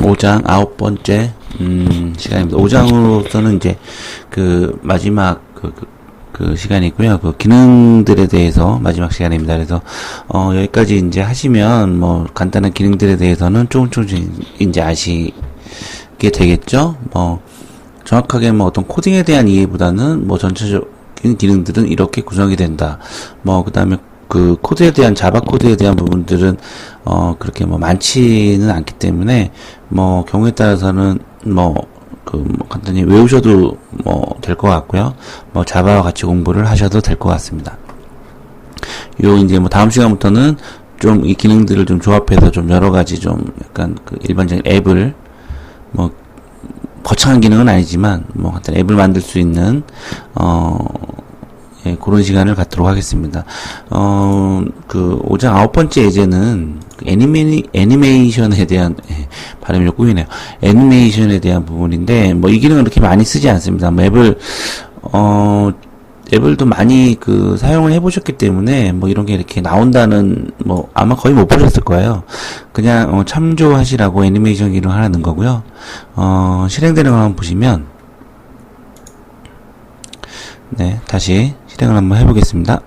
5장 9번째 시간입니다. 5장으로서는 이제 그 마지막 그 시간이고요. 그 기능들에 대해서 마지막 시간입니다. 그래서 여기까지 이제 하시면 뭐 간단한 기능들에 대해서는 조금씩 이제 아시게 되겠죠. 뭐 정확하게 뭐 어떤 코딩에 대한 이해보다는 뭐 전체적인 기능들은 이렇게 구성이 된다. 뭐 그다음에 그 코드에 대한 자바 코드에 대한 부분들은 그렇게 뭐 많지는 않기 때문에 뭐 경우에 따라서는 뭐 간단히 외우셔도 뭐 될 것 같고요. 뭐 자바와 같이 공부를 하셔도 될 것 같습니다. 요 이제 뭐 다음 시간부터는 좀 이 기능들을 좀 조합해서 좀 여러 가지 좀 약간 그 일반적인 앱을 뭐 거창한 기능은 아니지만 뭐 간단 앱을 만들 수 있는 예, 그런 시간을 갖도록 하겠습니다. 그 5장 9번째 예제는 애니메이션에 대한 발음이 좀 꼬이네요. 애니메이션에 대한 부분인데 뭐 이 기능은 그렇게 많이 쓰지 않습니다. 뭐 앱을 또 많이 그 사용을 해보셨기 때문에 뭐 이런 게 이렇게 나온다는 뭐 아마 거의 못 보셨을 거예요. 그냥 참조하시라고 애니메이션 기능 하나 넣은 거고요. 실행되는 거 한번 보시면 네, 다시 실행을 한번 해보겠습니다.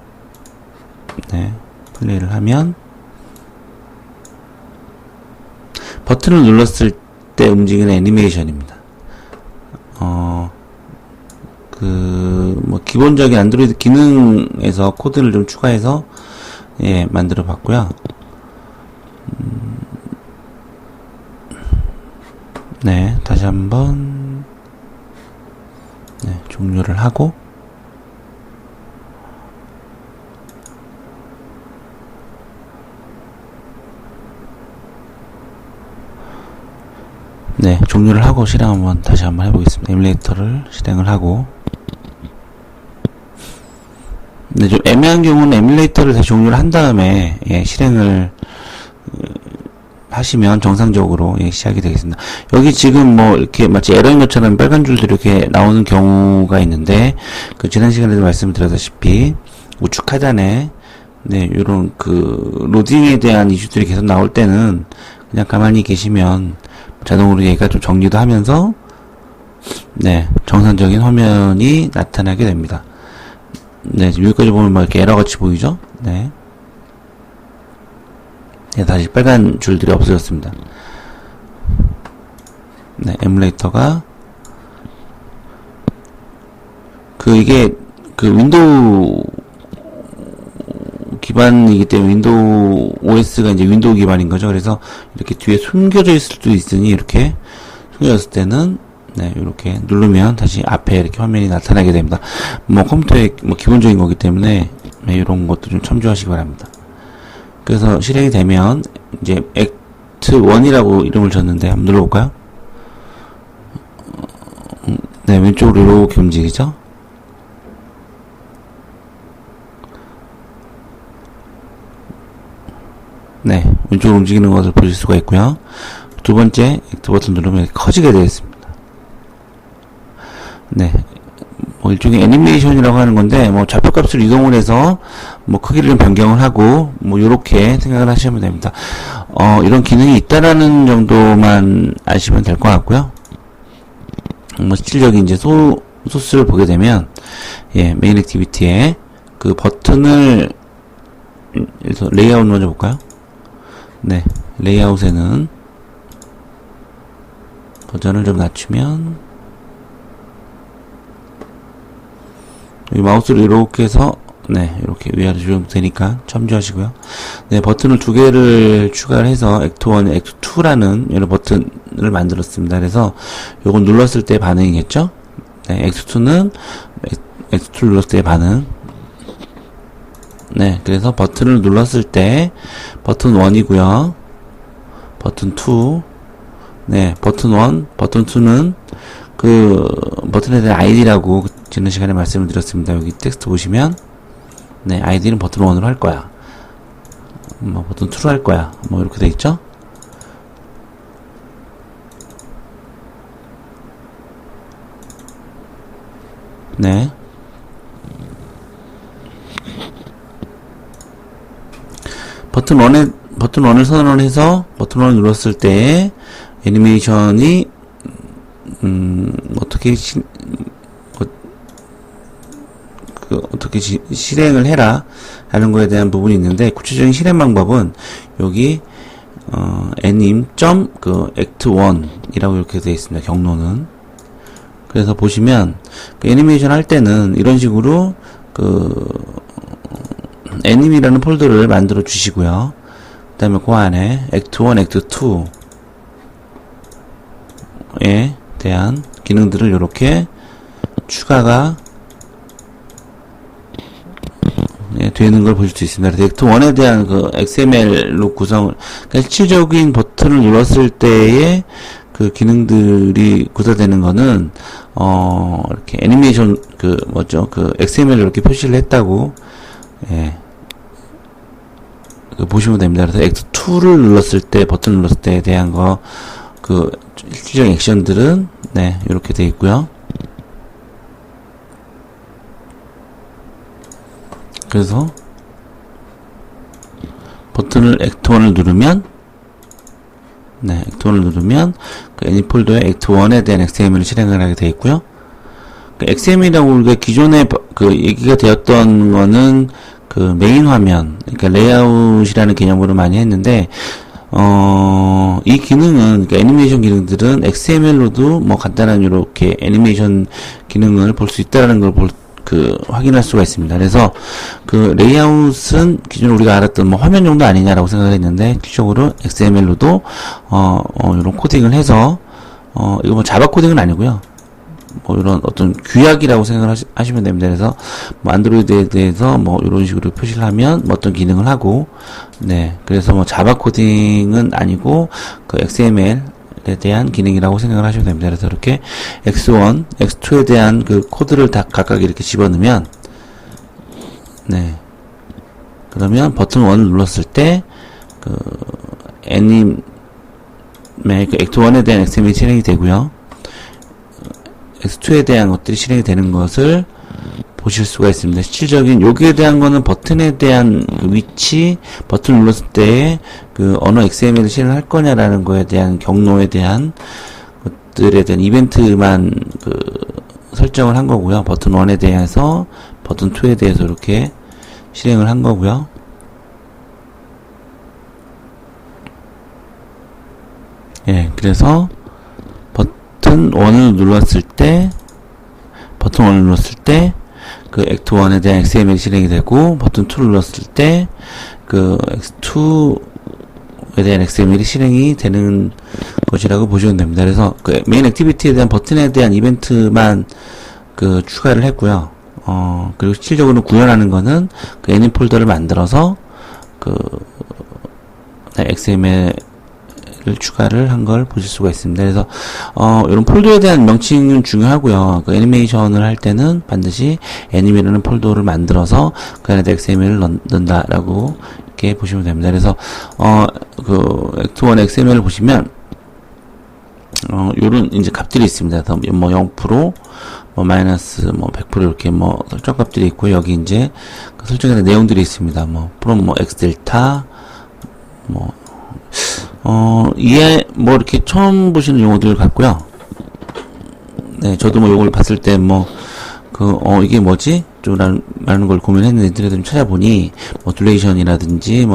네, 플레이를 하면 버튼을 눌렀을 때 움직이는 애니메이션입니다. 뭐 기본적인 안드로이드 기능에서 코드를 좀 추가해서 예, 만들어 봤고요. 네, 다시 한번 네, 종료를 하고 네, 종료를 하고 실행 한번 다시 한번 해보겠습니다. 에뮬레이터를 실행을 하고 네, 좀 애매한 경우는 에뮬레이터를 다시 종료를 한 다음에 예, 실행을 하시면 정상적으로 예, 시작이 되겠습니다. 여기 지금 뭐 이렇게 마치 에러인 것처럼 빨간 줄들이 이렇게 나오는 경우가 있는데 그 지난 시간에도 말씀드렸다시피 우측 하단에 네, 요런 그 로딩에 대한 이슈들이 계속 나올 때는 그냥 가만히 계시면 자동으로 얘가 좀 정리도 하면서 네, 정상적인 화면이 나타나게 됩니다. 네, 지금 여기까지 보면 막 이렇게 에러같이 보이죠? 네. 네, 다시 빨간 줄들이 없어졌습니다. 네, 에뮬레이터가 이게 윈도우 기반이기 때문에 윈도우 OS가 이제 윈도우 기반인 거죠. 그래서 이렇게 뒤에 숨겨져 있을 수도 있으니 이렇게 숨겨졌을 때는 네, 이렇게 누르면 다시 앞에 이렇게 화면이 나타나게 됩니다. 뭐 컴퓨터의 뭐 기본적인 거기 때문에 네, 이런 것도 좀 참조하시기 바랍니다. 그래서 실행이 되면 이제 액트 1이라고 이름을 줬는데 한번 눌러볼까요? 네, 왼쪽으로 이렇게 움직이죠? 네, 왼쪽으로 움직이는 것을 보실 수가 있고요. 두 번째 액트 버튼 누르면 이렇게 커지게 되어 있습니다. 네, 뭐 일종의 애니메이션이라고 하는 건데 뭐 좌표값을 이동을 해서 뭐 크기를 좀 변경을 하고 뭐 요렇게 생각을 하시면 됩니다. 이런 기능이 있다라는 정도만 아시면 될 것 같고요. 뭐 실질적인 이제 소스를 보게 되면 예, 메인 액티비티에 그 버튼을 그래서 레이아웃 먼저 볼까요? 네, 레이아웃에는 버전을 좀 낮추면 여기 마우스를 이렇게 해서 네, 이렇게 위아래 조정 되니까 참조하시고요. 네, 버튼을 두 개를 추가를 해서 액트 1, 액트 2라는 여러 버튼을 만들었습니다. 그래서 요건 눌렀을 때 반응이겠죠? 네, 액트 2는 액트 2를 눌렀을 때 반응. 네, 그래서 버튼을 눌렀을 때 버튼 1이고요. 버튼 2. 네, 버튼 1, 버튼 2는 그 버튼에 대한 아이디라고 지난 시간에 말씀을 드렸습니다. 여기 텍스트 보시면 네, 아이디는 버튼 1으로 할 거야. 뭐 버튼 2로 할 거야. 뭐 이렇게 돼 있죠? 네. 버튼 1을 선언을 해서 버튼 1을 눌렀을 때 애니메이션이 어떻게 어떻게 실행을 해라 하는 거에 대한 부분이 있는데, 구체적인 실행 방법은 여기 anim.act1이라고 이렇게 되어 있습니다. 경로는. 그래서 보시면 그 애니메이션 할 때는 이런 식으로 anim이라는 폴더를 만들어 주시고요. 그 다음에 그 안에 act1, act2에 대한 기능들을 이렇게 추가가 되는 걸 보실 수 있습니다. 그래서 act1에 대한 그 XML로 구성을, 그러니까 실질적인 버튼을 눌렀을 때의 그 기능들이 구사되는 거는 이렇게 애니메이션 XML로 이렇게 표시를 했다고 보시면 됩니다. 그래서 X2를 눌렀을 때, 버튼을 눌렀을 때에 대한 실질적인 액션들은 이렇게 되어 있고요. 그래서 버튼을 act1을 누르면 act1을 누르면 그 애니 폴더에 act1에 대한 XML을 실행을 하게 되어 있고요. 그 XML이라고 우리가 기존에 얘기가 되었던 거는 그 메인 화면, 그러니까 레이아웃이라는 개념으로 많이 했는데, 이 기능은, 그러니까 애니메이션 기능들은 XML로도 간단한 이렇게 애니메이션 기능을 볼 수 있다는 걸 확인할 수가 있습니다. 그래서 레이아웃은 기존에 우리가 알았던 화면 정도 아니냐라고 생각했는데, 실질적으로 XML로도 이런 코딩을 해서 이거 자바 코딩은 아니고요. 이런 어떤 규약이라고 생각을 하시면 됩니다. 그래서 안드로이드에 대해서 이런 식으로 표시를 하면 어떤 기능을 하고, 그래서 자바 코딩은 아니고 그 XML에 대한 기능이라고 생각을 하시면 됩니다. 그래서 이렇게 X1, X2에 대한 그 코드를 다 각각 이렇게 집어넣으면, 그러면 버튼 1을 눌렀을 때 애님의 X1에 대한 XML이 실행이 되고요. X2에 대한 것들이 실행이 되는 것을 보실 수가 있습니다. 실질적인 여기에 대한 거는 버튼에 대한 위치, 버튼을 눌렀을 때 어느 XML을 실행할 거냐라는 거에 대한 경로에 대한 것들에 대한 이벤트만 설정을 한 거고요. 버튼 1에 대해서 버튼 2에 대해서 이렇게 실행을 한 거고요. 그래서 버튼 1을 눌렀을 때 act1에 대한 XML이 실행이 되고, 버튼 2를 눌렀을 때 x2에 대한 XML이 실행이 되는 것이라고 보시면 됩니다. 그래서 메인 액티비티에 대한 버튼에 대한 이벤트만 추가를 했고요. 그리고 실질적으로 구현하는 거는 애니 폴더를 만들어서 XML을 추가를 한 걸 보실 수가 있습니다. 그래서 이런 폴더에 대한 명칭은 중요하고요. 애니메이션을 할 때는 반드시 애니메이라는 폴더를 만들어서 그 안에다 XML을 넣는다라고 이렇게 보시면 됩니다. 그래서 Act1 XML을 보시면 요런 이제 값들이 있습니다. 0%, 마이너스 100% 이렇게 설정 값들이 있고, 여기 이제 설정에 대한 내용들이 있습니다. from x 델타 이렇게 처음 보시는 용어들 같고요. 저도 요걸 봤을 때 이게 뭐지? 라는 걸 고민했는데, 좀 찾아보니, 듀레이션이라든지,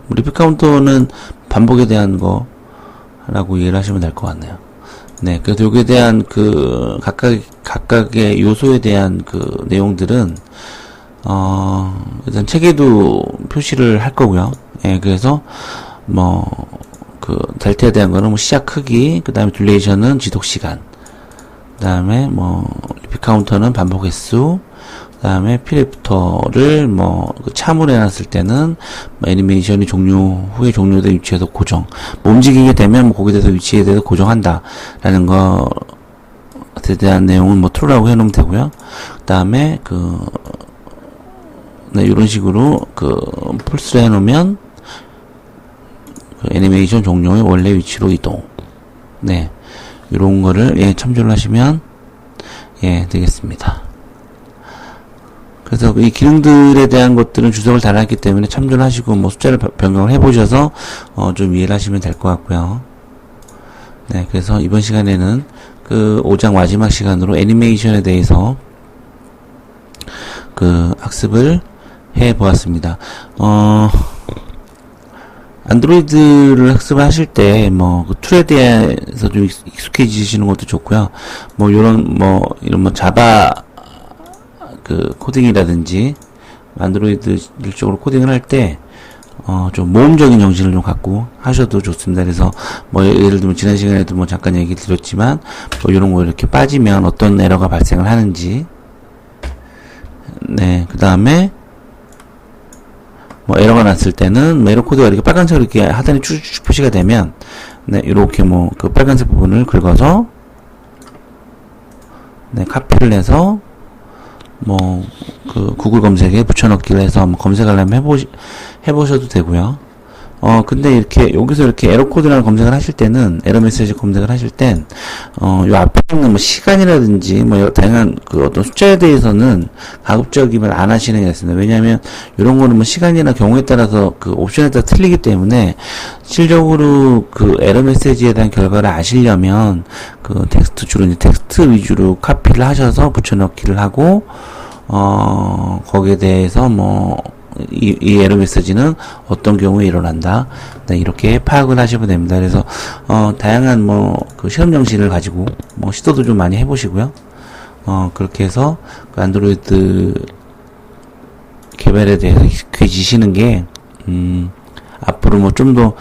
리핏 카운터는 반복에 대한 거라고 이해를 하시면 될 것 같네요. 그래서 여기에 대한 각각의 요소에 대한 내용들은, 일단 책에도 표시를 할 거고요. 그래서, 델타에 대한 거는 시작 크기, 그 다음에 듀레이션은 지속 시간, 그 다음에 리핏 카운터는 반복 횟수, 그 다음에 필리프터를 참으로 해놨을 때는 애니메이션이 후에 종료된 위치에서 고정, 움직이게 되면 거기에 대해서 위치에 대해서 고정한다라는 것에 대한 내용은 true라고 해놓으면 되고요. 그 다음에 이런 식으로 false를 해놓으면 애니메이션 종료의 원래 위치로 이동. 이런 거를 참조를 하시면 되겠습니다. 그래서 이 기능들에 대한 것들은 주석을 달아놨기 때문에 참조를 하시고 숫자를 변경을 해보셔서 좀 이해를 하시면 될 것 같고요. 네, 그래서 이번 시간에는 그 5장 마지막 시간으로 애니메이션에 대해서 그 학습을 해 보았습니다. 안드로이드를 학습을 하실 때, 그 툴에 대해서 좀 익숙해지시는 것도 좋고요. 이런 자바, 코딩이라든지, 안드로이드 일적으로 코딩을 할 때, 좀 모험적인 정신을 좀 갖고 하셔도 좋습니다. 그래서, 예를 들면, 지난 시간에도 잠깐 얘기 드렸지만, 이런 거 이렇게 빠지면 어떤 에러가 발생을 하는지, 네, 그 다음에, 에러가 났을 때는, 에러 코드가 이렇게 빨간색으로 이렇게 하단에 쭉 표시가 되면, 네, 이렇게 그 빨간색 부분을 긁어서, 네, 카피를 해서, 구글 검색에 붙여넣기를 해서 검색을 하면 해보셔도 되고요. 근데 여기서 이렇게 에러 코드라는 검색을 하실 때는, 에러 메시지 검색을 하실 땐, 요 앞에 있는 시간이라든지, 다양한 어떤 숫자에 대해서는 가급적이면 안 하시는 게 낫습니다. 왜냐하면, 이런 거는 시간이나 경우에 따라서 옵션에 따라 틀리기 때문에, 실질적으로 에러 메시지에 대한 결과를 아시려면, 주로 이제 텍스트 위주로 카피를 하셔서 붙여넣기를 하고, 거기에 대해서 이 에러 메시지는 어떤 경우에 일어난다. 네, 이렇게 파악을 하시면 됩니다. 그래서, 다양한 실험 정신을 가지고, 시도도 좀 많이 해보시고요. 그렇게 해서, 안드로이드 개발에 대해서 익숙해지시는 게, 앞으로 좀 더,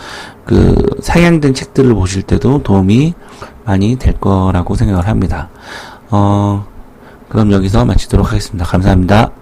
상향된 책들을 보실 때도 도움이 많이 될 거라고 생각을 합니다. 그럼 여기서 마치도록 하겠습니다. 감사합니다.